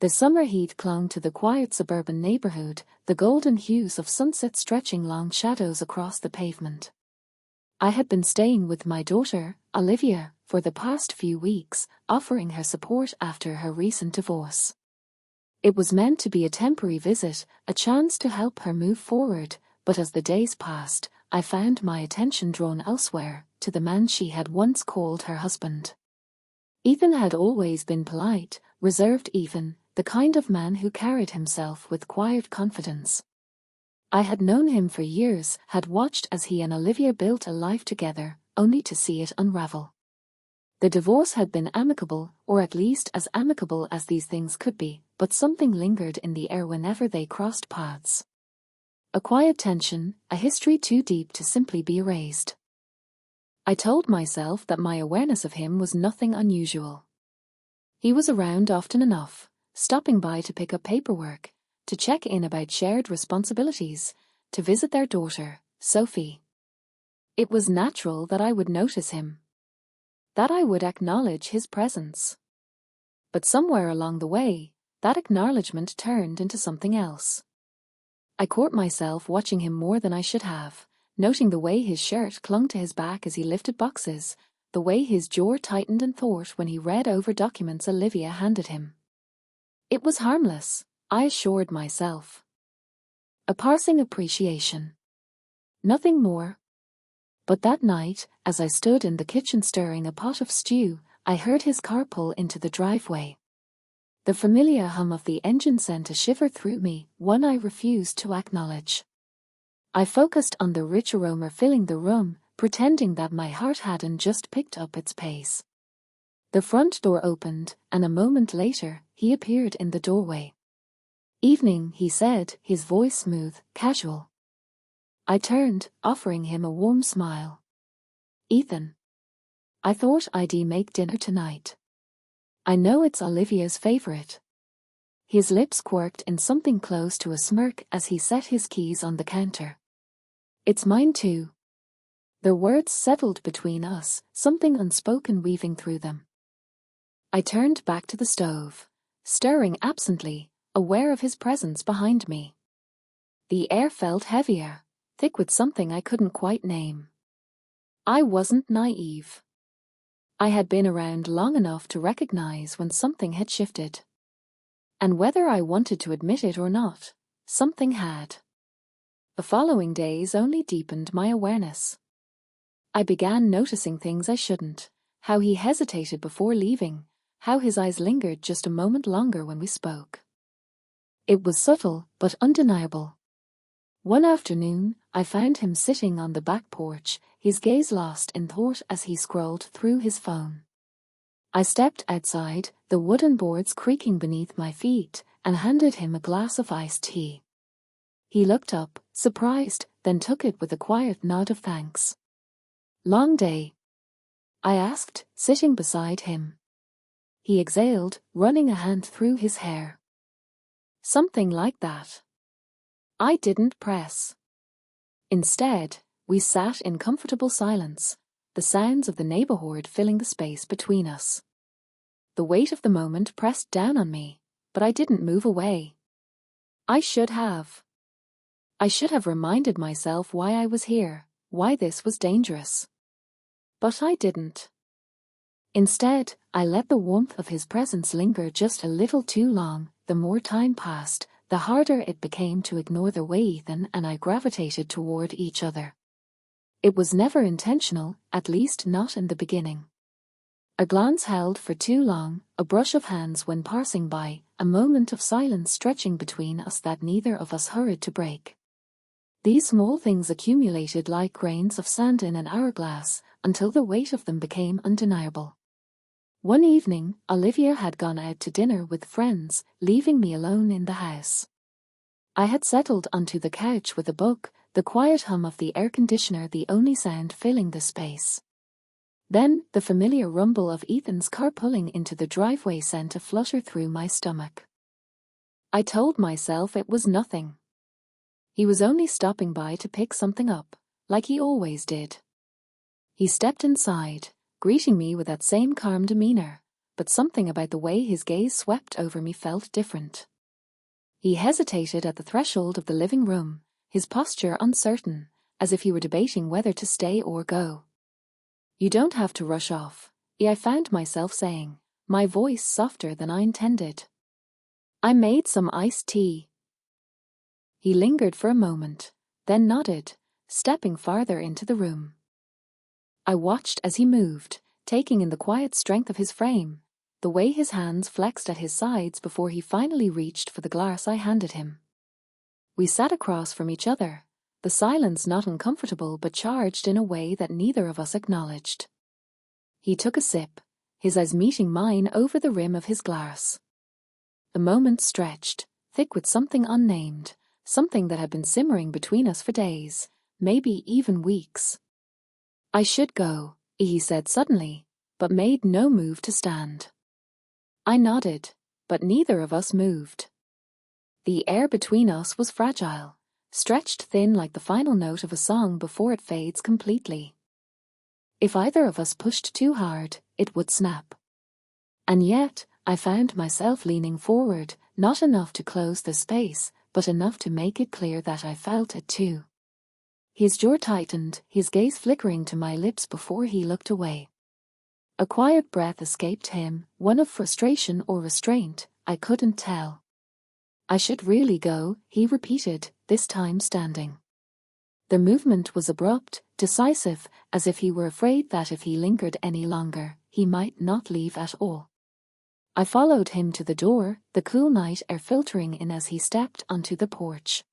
The summer heat clung to the quiet suburban neighborhood, the golden hues of sunset stretching long shadows across the pavement. I had been staying with my daughter, Olivia, for the past few weeks, offering her support after her recent divorce. It was meant to be a temporary visit, a chance to help her move forward, but as the days passed, I found my attention drawn elsewhere, to the man she had once called her husband. Ethan had always been polite, reserved even, the kind of man who carried himself with quiet confidence. I had known him for years, had watched as he and Olivia built a life together, only to see it unravel. The divorce had been amicable, or at least as amicable as these things could be, but something lingered in the air whenever they crossed paths. A quiet tension, a history too deep to simply be erased. I told myself that my awareness of him was nothing unusual. He was around often enough, stopping by to pick up paperwork, to check in about shared responsibilities, to visit their daughter, Sophie. It was natural that I would notice him, that I would acknowledge his presence. But somewhere along the way, that acknowledgement turned into something else. I caught myself watching him more than I should have, noting the way his shirt clung to his back as he lifted boxes, the way his jaw tightened in thought when he read over documents Olivia handed him. It was harmless, I assured myself. A passing appreciation. Nothing more. But that night, as I stood in the kitchen stirring a pot of stew, I heard his car pull into the driveway. The familiar hum of the engine sent a shiver through me, one I refused to acknowledge. I focused on the rich aroma filling the room, pretending that my heart hadn't just picked up its pace. The front door opened, and a moment later, he appeared in the doorway. "Evening," he said, his voice smooth, casual. I turned, offering him a warm smile. "Ethan. I thought I'd make dinner tonight. I know it's Olivia's favorite." His lips quirked in something close to a smirk as he set his keys on the counter. "It's mine too." The words settled between us, something unspoken weaving through them. I turned back to the stove, stirring absently, aware of his presence behind me. The air felt heavier, thick with something I couldn't quite name. I wasn't naive. I had been around long enough to recognize when something had shifted. And whether I wanted to admit it or not, something had. The following days only deepened my awareness. I began noticing things I shouldn't, how he hesitated before leaving, how his eyes lingered just a moment longer when we spoke. It was subtle, but undeniable. One afternoon, I found him sitting on the back porch, his gaze lost in thought as he scrolled through his phone. I stepped outside, the wooden boards creaking beneath my feet, and handed him a glass of iced tea. He looked up, surprised, then took it with a quiet nod of thanks. "Long day?" I asked, sitting beside him. He exhaled, running a hand through his hair. "Something like that." I didn't press. Instead, we sat in comfortable silence, the sounds of the neighborhood filling the space between us. The weight of the moment pressed down on me, but I didn't move away. I should have. I should have reminded myself why I was here, why this was dangerous. But I didn't. Instead, I let the warmth of his presence linger just a little too long. The more time passed, the harder it became to ignore the way Ethan and I gravitated toward each other. It was never intentional, at least not in the beginning. A glance held for too long, a brush of hands when passing by, a moment of silence stretching between us that neither of us hurried to break. These small things accumulated like grains of sand in an hourglass, until the weight of them became undeniable. One evening, Olivia had gone out to dinner with friends, leaving me alone in the house. I had settled onto the couch with a book, the quiet hum of the air conditioner the only sound filling the space. Then, the familiar rumble of Ethan's car pulling into the driveway sent a flutter through my stomach. I told myself it was nothing. He was only stopping by to pick something up, like he always did. He stepped inside, greeting me with that same calm demeanor, but something about the way his gaze swept over me felt different. He hesitated at the threshold of the living room, his posture uncertain, as if he were debating whether to stay or go. "You don't have to rush off," I found myself saying, my voice softer than I intended. "I made some iced tea." He lingered for a moment, then nodded, stepping farther into the room. I watched as he moved, taking in the quiet strength of his frame, the way his hands flexed at his sides before he finally reached for the glass I handed him. We sat across from each other, the silence not uncomfortable but charged in a way that neither of us acknowledged. He took a sip, his eyes meeting mine over the rim of his glass. The moment stretched, thick with something unnamed, something that had been simmering between us for days, maybe even weeks. "I should go," he said suddenly, but made no move to stand. I nodded, but neither of us moved. The air between us was fragile, stretched thin like the final note of a song before it fades completely. If either of us pushed too hard, it would snap. And yet, I found myself leaning forward, not enough to close the space, but enough to make it clear that I felt it too. His jaw tightened, his gaze flickering to my lips before he looked away. A quiet breath escaped him, one of frustration or restraint, I couldn't tell. "I should really go," he repeated, this time standing. The movement was abrupt, decisive, as if he were afraid that if he lingered any longer, he might not leave at all. I followed him to the door, the cool night air filtering in as he stepped onto the porch.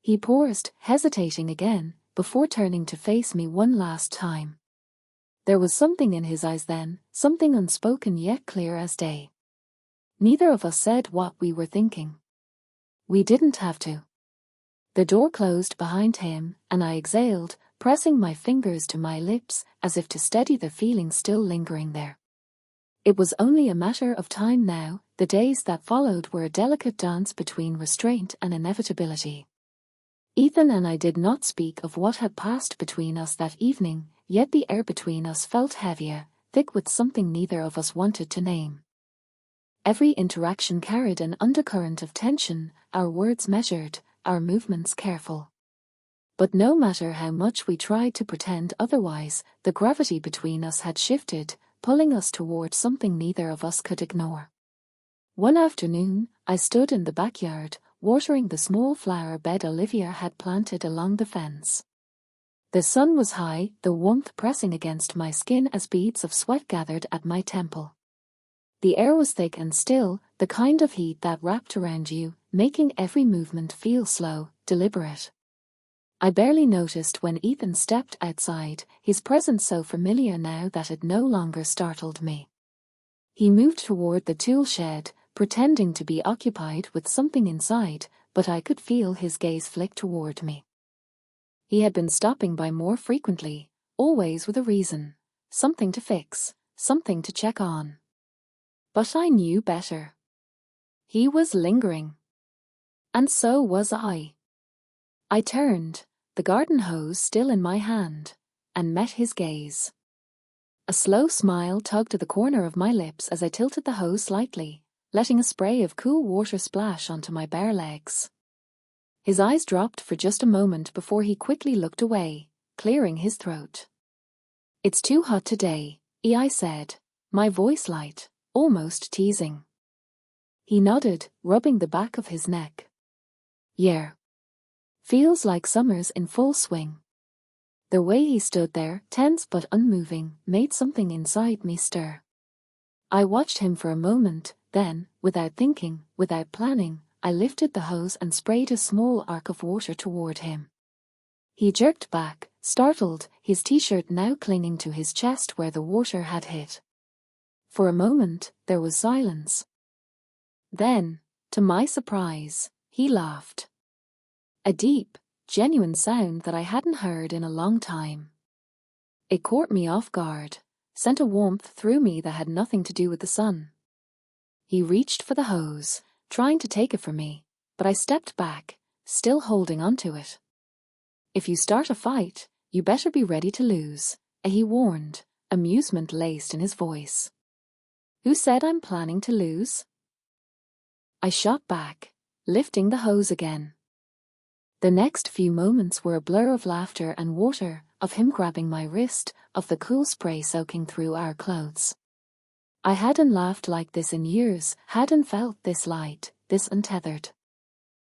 He paused, hesitating again, before turning to face me one last time. There was something in his eyes then, something unspoken yet clear as day. Neither of us said what we were thinking. We didn't have to. The door closed behind him, and I exhaled, pressing my fingers to my lips as if to steady the feeling still lingering there. It was only a matter of time now. The days that followed were a delicate dance between restraint and inevitability. Ethan and I did not speak of what had passed between us that evening, yet the air between us felt heavier, thick with something neither of us wanted to name. Every interaction carried an undercurrent of tension, our words measured, our movements careful. But no matter how much we tried to pretend otherwise, the gravity between us had shifted, pulling us toward something neither of us could ignore. One afternoon, I stood in the backyard, watering the small flower bed Olivia had planted along the fence. The sun was high, the warmth pressing against my skin as beads of sweat gathered at my temple. The air was thick and still, the kind of heat that wrapped around you, making every movement feel slow, deliberate. I barely noticed when Ethan stepped outside, his presence so familiar now that it no longer startled me. He moved toward the tool shed, pretending to be occupied with something inside, but I could feel his gaze flick toward me. He had been stopping by more frequently, always with a reason, something to fix, something to check on. But I knew better. He was lingering. And so was I. I turned, the garden hose still in my hand, and met his gaze. A slow smile tugged at the corner of my lips as I tilted the hose slightly, letting a spray of cool water splash onto my bare legs. His eyes dropped for just a moment before he quickly looked away, clearing his throat. "It's too hot today," I said, my voice light, almost teasing. He nodded, rubbing the back of his neck. "Yeah. Feels like summer's in full swing." The way he stood there, tense but unmoving, made something inside me stir. I watched him for a moment, then, without thinking, without planning, I lifted the hose and sprayed a small arc of water toward him. He jerked back, startled, his t-shirt now clinging to his chest where the water had hit. For a moment, there was silence. Then, to my surprise, he laughed. A deep, genuine sound that I hadn't heard in a long time. It caught me off guard, sent a warmth through me that had nothing to do with the sun. He reached for the hose, trying to take it from me, but I stepped back, still holding onto it. "If you start a fight, you better be ready to lose," he warned, amusement laced in his voice. Who said I'm planning to lose? I shot back, lifting the hose again. The next few moments were a blur of laughter and water, of him grabbing my wrist, of the cool spray soaking through our clothes. I hadn't laughed like this in years, hadn't felt this light, this untethered.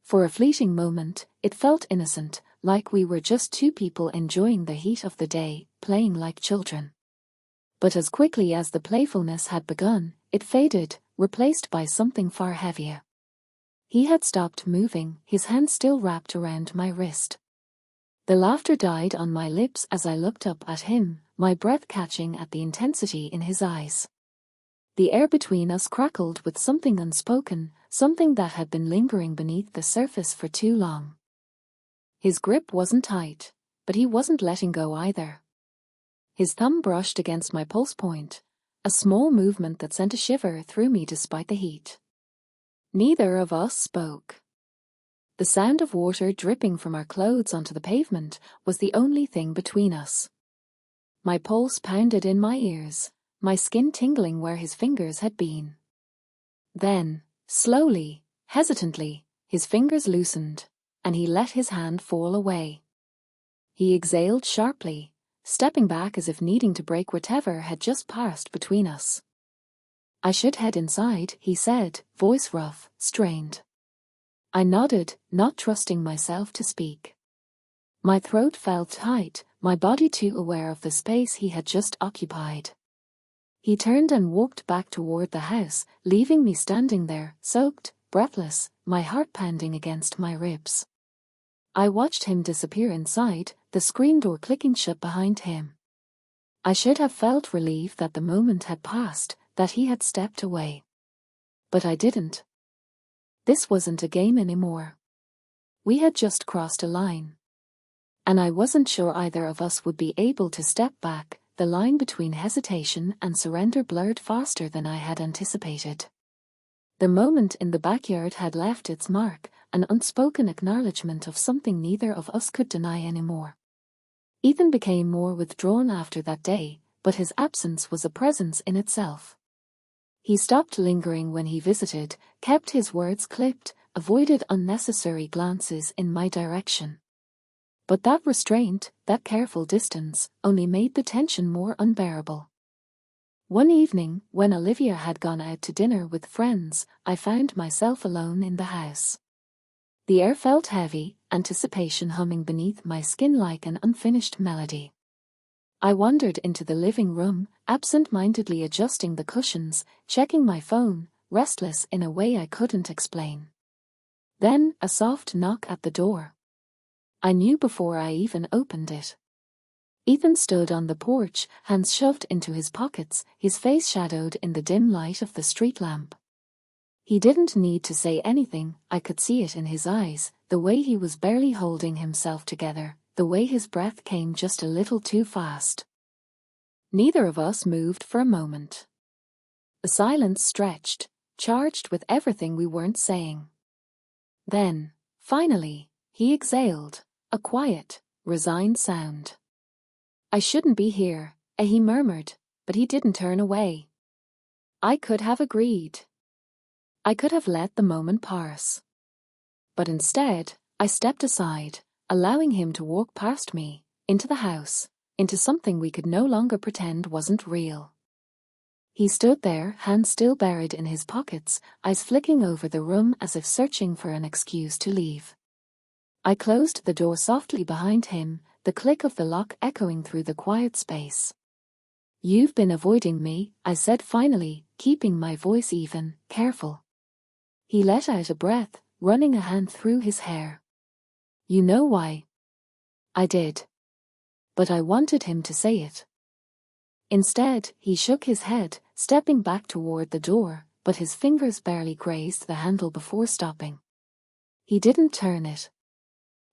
For a fleeting moment, it felt innocent, like we were just two people enjoying the heat of the day, playing like children. But as quickly as the playfulness had begun, it faded, replaced by something far heavier. He had stopped moving, his hand still wrapped around my wrist. The laughter died on my lips as I looked up at him, my breath catching at the intensity in his eyes. The air between us crackled with something unspoken, something that had been lingering beneath the surface for too long. His grip wasn't tight, but he wasn't letting go either. His thumb brushed against my pulse point, a small movement that sent a shiver through me despite the heat. Neither of us spoke. The sound of water dripping from our clothes onto the pavement was the only thing between us. My pulse pounded in my ears, my skin tingling where his fingers had been. Then, slowly, hesitantly, his fingers loosened, and he let his hand fall away. He exhaled sharply, stepping back as if needing to break whatever had just passed between us. I should head inside, he said, voice rough, strained. I nodded, not trusting myself to speak. My throat felt tight, my body too aware of the space he had just occupied. He turned and walked back toward the house, leaving me standing there, soaked, breathless, my heart pounding against my ribs. I watched him disappear inside, the screen door clicking shut behind him. I should have felt relief that the moment had passed, that he had stepped away. But I didn't. This wasn't a game anymore. We had just crossed a line. And I wasn't sure either of us would be able to step back. The line between hesitation and surrender blurred faster than I had anticipated. The moment in the backyard had left its mark, an unspoken acknowledgement of something neither of us could deny anymore. Ethan became more withdrawn after that day, but his absence was a presence in itself. He stopped lingering when he visited, kept his words clipped, avoided unnecessary glances in my direction. But that restraint, that careful distance, only made the tension more unbearable. One evening, when Olivia had gone out to dinner with friends, I found myself alone in the house. The air felt heavy, anticipation humming beneath my skin like an unfinished melody. I wandered into the living room, absent-mindedly adjusting the cushions, checking my phone, restless in a way I couldn't explain. Then, a soft knock at the door. I knew before I even opened it. Ethan stood on the porch, hands shoved into his pockets, his face shadowed in the dim light of the street lamp. He didn't need to say anything, I could see it in his eyes, the way he was barely holding himself together, the way his breath came just a little too fast. Neither of us moved for a moment. The silence stretched, charged with everything we weren't saying. Then, finally, he exhaled, a quiet, resigned sound. I shouldn't be here, he murmured, but he didn't turn away. I could have agreed. I could have let the moment pass. But instead, I stepped aside, allowing him to walk past me, into the house, into something we could no longer pretend wasn't real. He stood there, hands still buried in his pockets, eyes flicking over the room as if searching for an excuse to leave. I closed the door softly behind him, the click of the lock echoing through the quiet space. You've been avoiding me, I said finally, keeping my voice even, careful. He let out a breath, running a hand through his hair. You know why? I did. But I wanted him to say it. Instead, he shook his head, stepping back toward the door, but his fingers barely grazed the handle before stopping. He didn't turn it.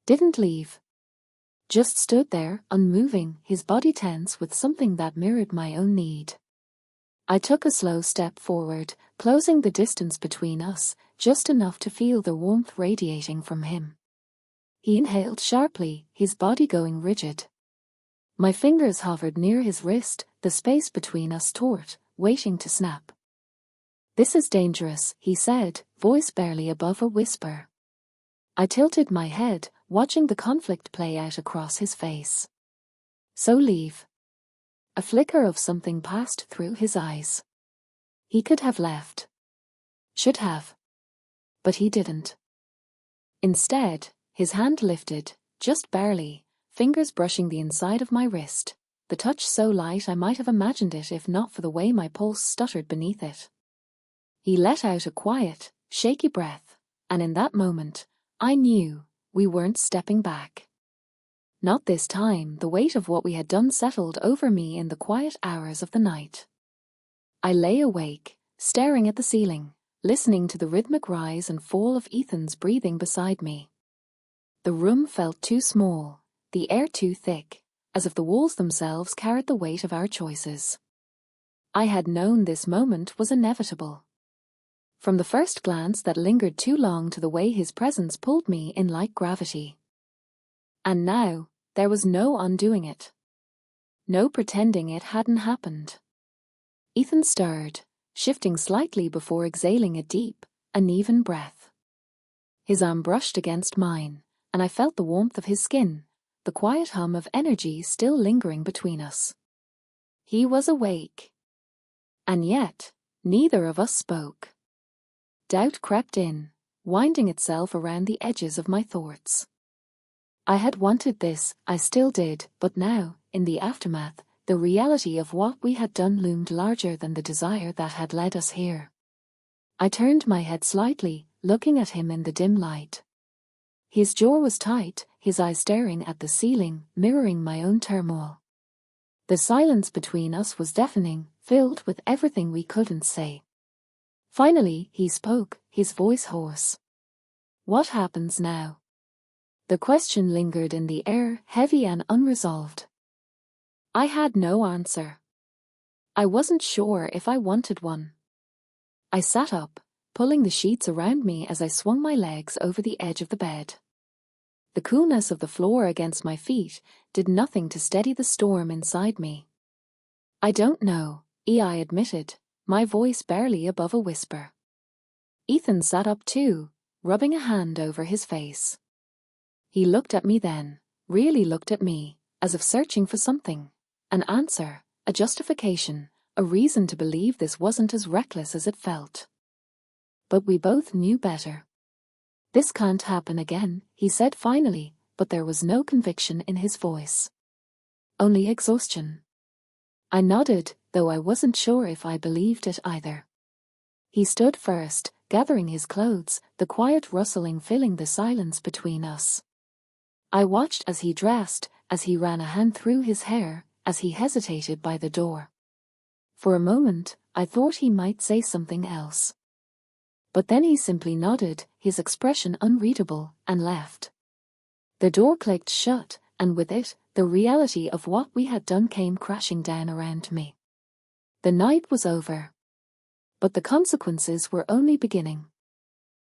Didn't leave. Just stood there, unmoving, his body tense with something that mirrored my own need. I took a slow step forward, closing the distance between us, just enough to feel the warmth radiating from him. He inhaled sharply, his body going rigid. My fingers hovered near his wrist, the space between us taut, waiting to snap. "This is dangerous," he said, voice barely above a whisper. I tilted my head, watching the conflict play out across his face. "So leave." A flicker of something passed through his eyes. He could have left. Should have. But he didn't. Instead, his hand lifted, just barely, fingers brushing the inside of my wrist, the touch so light I might have imagined it if not for the way my pulse stuttered beneath it. He let out a quiet, shaky breath, and in that moment, I knew we weren't stepping back. Not this time. The weight of what we had done settled over me in the quiet hours of the night. I lay awake, staring at the ceiling, listening to the rhythmic rise and fall of Ethan's breathing beside me. The room felt too small, the air too thick, as if the walls themselves carried the weight of our choices. I had known this moment was inevitable. From the first glance that lingered too long to the way his presence pulled me in like gravity. And now, there was no undoing it. No pretending it hadn't happened. Ethan stirred, shifting slightly before exhaling a deep, uneven breath. His arm brushed against mine, and I felt the warmth of his skin, the quiet hum of energy still lingering between us. He was awake. And yet, neither of us spoke. Doubt crept in, winding itself around the edges of my thoughts. I had wanted this, I still did, but now, in the aftermath, the reality of what we had done loomed larger than the desire that had led us here. I turned my head slightly, looking at him in the dim light. His jaw was tight, his eyes staring at the ceiling, mirroring my own turmoil. The silence between us was deafening, filled with everything we couldn't say. Finally, he spoke, his voice hoarse. "What happens now?" The question lingered in the air, heavy and unresolved. I had no answer. I wasn't sure if I wanted one. I sat up, pulling the sheets around me as I swung my legs over the edge of the bed. The coolness of the floor against my feet did nothing to steady the storm inside me. "I don't know," I admitted, my voice barely above a whisper. Ethan sat up too, rubbing a hand over his face. He looked at me then, really looked at me, as if searching for something, an answer, a justification, a reason to believe this wasn't as reckless as it felt. But we both knew better. "This can't happen again," he said finally, but there was no conviction in his voice. Only exhaustion. I nodded, though I wasn't sure if I believed it either. He stood first, gathering his clothes, the quiet rustling filling the silence between us. I watched as he dressed, as he ran a hand through his hair, as he hesitated by the door. For a moment, I thought he might say something else. But then he simply nodded, his expression unreadable, and left. The door clicked shut, and with it, the reality of what we had done came crashing down around me. The night was over. But the consequences were only beginning.